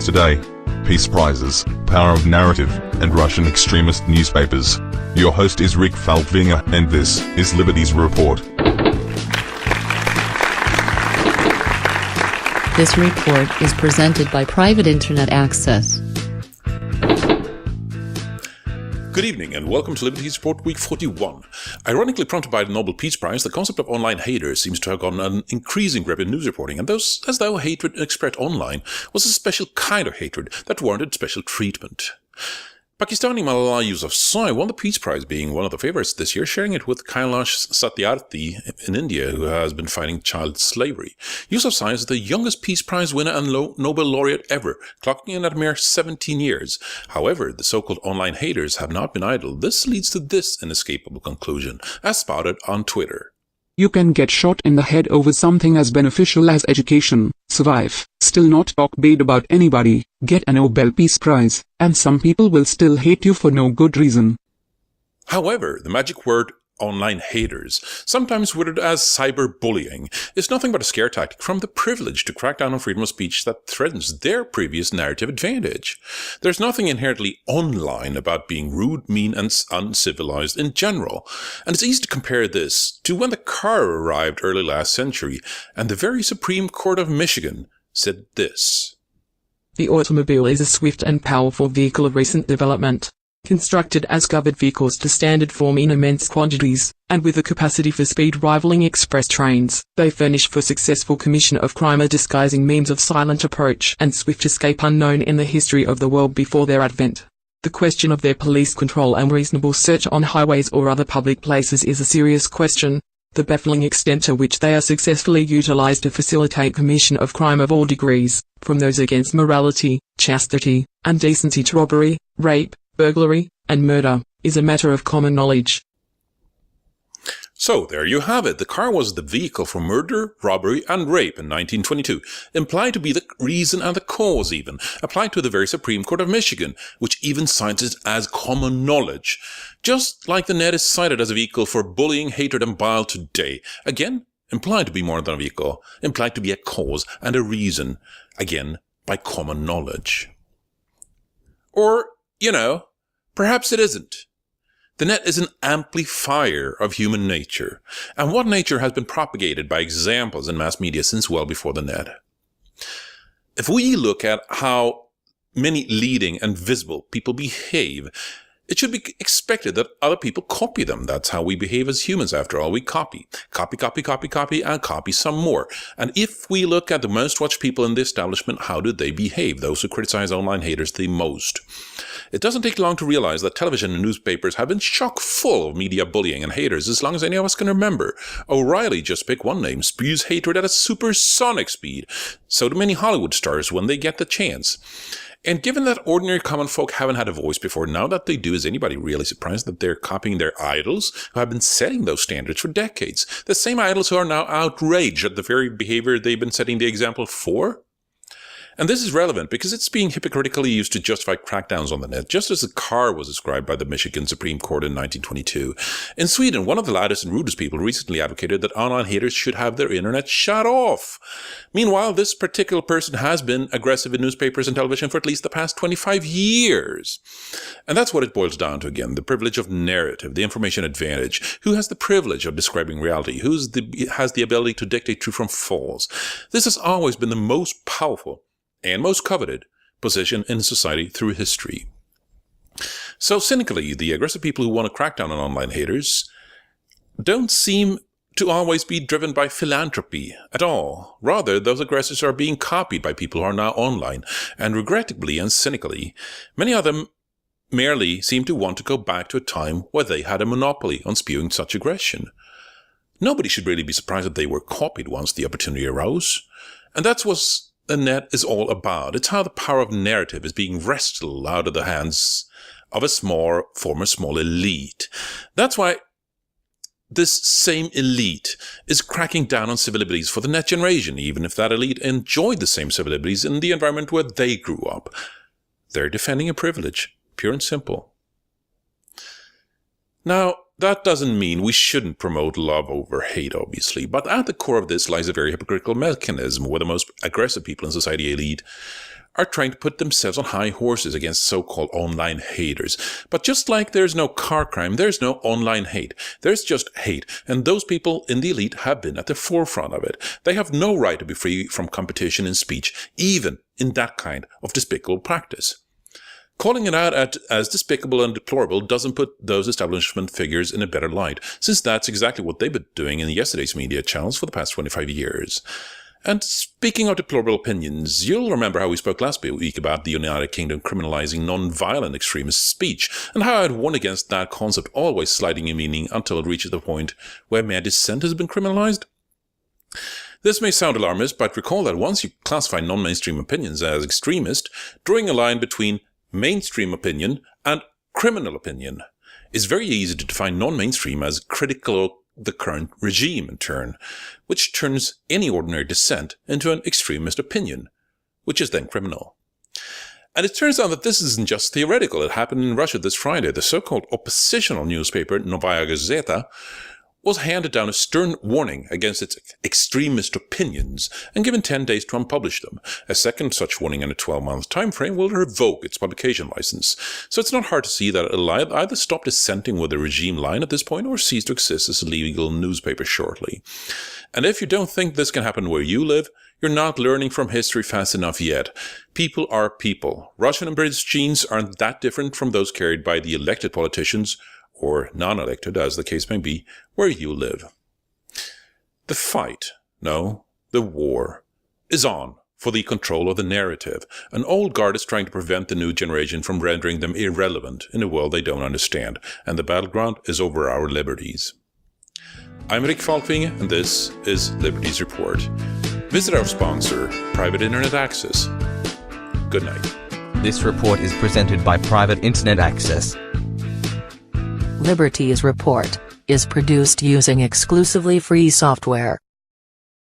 today: Peace Prizes, Power of Narrative, and Russian extremist newspapers. Your host is Rick Falkvinger, and this is Liberties Report. This report is presented by Private Internet Access. Good evening and welcome to Liberties Report Week 41. Ironically prompted by the Nobel Peace Prize, the concept of online haters seems to have gotten an increasing grip in news reporting, and those as though hatred expressed online was a special kind of hatred that warranted special treatment. Pakistani Malala Yousafzai won the Peace Prize, being one of the favorites this year, sharing it with Kailash Satyarthi in India, who has been fighting child slavery. Yousafzai is the youngest Peace Prize winner and Nobel laureate ever, clocking in at a mere 17 years. However, the so-called online haters have not been idle. This leads to this inescapable conclusion, as spouted on Twitter. You can get shot in the head over something as beneficial as education, survive, still not talk bad about anybody, get a Nobel Peace Prize, and some people will still hate you for no good reason. However, the magic word online haters, sometimes worded as cyberbullying, is nothing but a scare tactic from the privileged to crack down on freedom of speech that threatens their previous narrative advantage. There's nothing inherently online about being rude, mean, and uncivilized in general, and it's easy to compare this to when the car arrived early last century, and the very Supreme Court of Michigan said this. The automobile is a swift and powerful vehicle of recent development. Constructed as covered vehicles to standard form in immense quantities, and with a capacity for speed rivaling express trains, they furnish for successful commission of crime a disguising means of silent approach and swift escape unknown in the history of the world before their advent. The question of their police control and reasonable search on highways or other public places is a serious question. The baffling extent to which they are successfully utilized to facilitate commission of crime of all degrees, from those against morality, chastity, and decency to robbery, rape, burglary, and murder, is a matter of common knowledge. So there you have it. The car was the vehicle for murder, robbery, and rape in 1922, implied to be the reason and the cause even, applied to the very Supreme Court of Michigan, which even cites it as common knowledge. Just like the net is cited as a vehicle for bullying, hatred, and bile today. Again, implied to be more than a vehicle, implied to be a cause and a reason, again, by common knowledge. Or, perhaps it isn't. The net is an amplifier of human nature, and what nature has been propagated by examples in mass media since well before the net. If we look at how many leading and visible people behave, it should be expected that other people copy them. That's how we behave as humans, after all. We copy, and copy some more. And if we look at the most watched people in the establishment, how do they behave? Those who criticize online haters the most. It doesn't take long to realize that television and newspapers have been chock full of media bullying and haters as long as any of us can remember. O'Reilly, just pick one name, spews hatred at a supersonic speed. So do many Hollywood stars when they get the chance. And given that ordinary common folk haven't had a voice before, now that they do, is anybody really surprised that they're copying their idols who have been setting those standards for decades? The same idols who are now outraged at the very behavior they've been setting the example for? And this is relevant because it's being hypocritically used to justify crackdowns on the net, just as the car was described by the Michigan Supreme Court in 1922. In Sweden, one of the loudest and rudest people recently advocated that online haters should have their internet shut off. Meanwhile, this particular person has been aggressive in newspapers and television for at least the past 25 years. And that's what it boils down to again, the privilege of narrative, the information advantage. Who has the privilege of describing reality? Who has the ability to dictate true from false? This has always been the most powerful and most coveted position in society through history. So cynically, the aggressive people who want to crack down on online haters don't seem to always be driven by philanthropy at all. Rather, those aggressors are being copied by people who are now online, and regrettably and cynically, many of them merely seem to want to go back to a time where they had a monopoly on spewing such aggression. Nobody should really be surprised that they were copied once the opportunity arose, and that's what the net is all about. It's how the power of narrative is being wrestled out of the hands of a former small elite. That's why this same elite is cracking down on civil liberties for the next generation, even if that elite enjoyed the same civil liberties in the environment where they grew up. They're defending a privilege, pure and simple. Now, that doesn't mean we shouldn't promote love over hate, obviously, but at the core of this lies a very hypocritical mechanism where the most aggressive people in society elite are trying to put themselves on high horses against so-called online haters. But just like there's no car crime, there's no online hate. There's just hate, and those people in the elite have been at the forefront of it. They have no right to be free from competition in speech, even in that kind of despicable practice. Calling it out as despicable and deplorable doesn't put those establishment figures in a better light, since that's exactly what they've been doing in yesterday's media channels for the past 25 years. And speaking of deplorable opinions, you'll remember how we spoke last week about the United Kingdom criminalizing non-violent extremist speech, and how I'd warned against that concept always sliding in meaning until it reaches the point where mere dissent has been criminalized. This may sound alarmist, but recall that once you classify non-mainstream opinions as extremist, drawing a line between mainstream opinion and criminal opinion is very easy to define non-mainstream as critical of the current regime in turn, which turns any ordinary dissent into an extremist opinion, which is then criminal. And it turns out that this isn't just theoretical. It happened in Russia this Friday. The so-called oppositional newspaper Novaya Gazeta was handed down a stern warning against its extremist opinions and given 10 days to unpublish them. A second such warning in a 12-month time frame will revoke its publication license. So it's not hard to see that it'll either stop dissenting with the regime line at this point or cease to exist as a legal newspaper shortly. And if you don't think this can happen where you live, you're not learning from history fast enough yet. People are people. Russian and British genes aren't that different from those carried by the elected politicians, or non-elected, as the case may be, where you live. The fight, no, the war, is on for the control of the narrative. An old guard is trying to prevent the new generation from rendering them irrelevant in a world they don't understand, and the battleground is over our liberties. I'm Rick Falkvinge, and this is Liberties Report. Visit our sponsor, Private Internet Access. Good night. This report is presented by Private Internet Access. Liberties Report is produced using exclusively free software.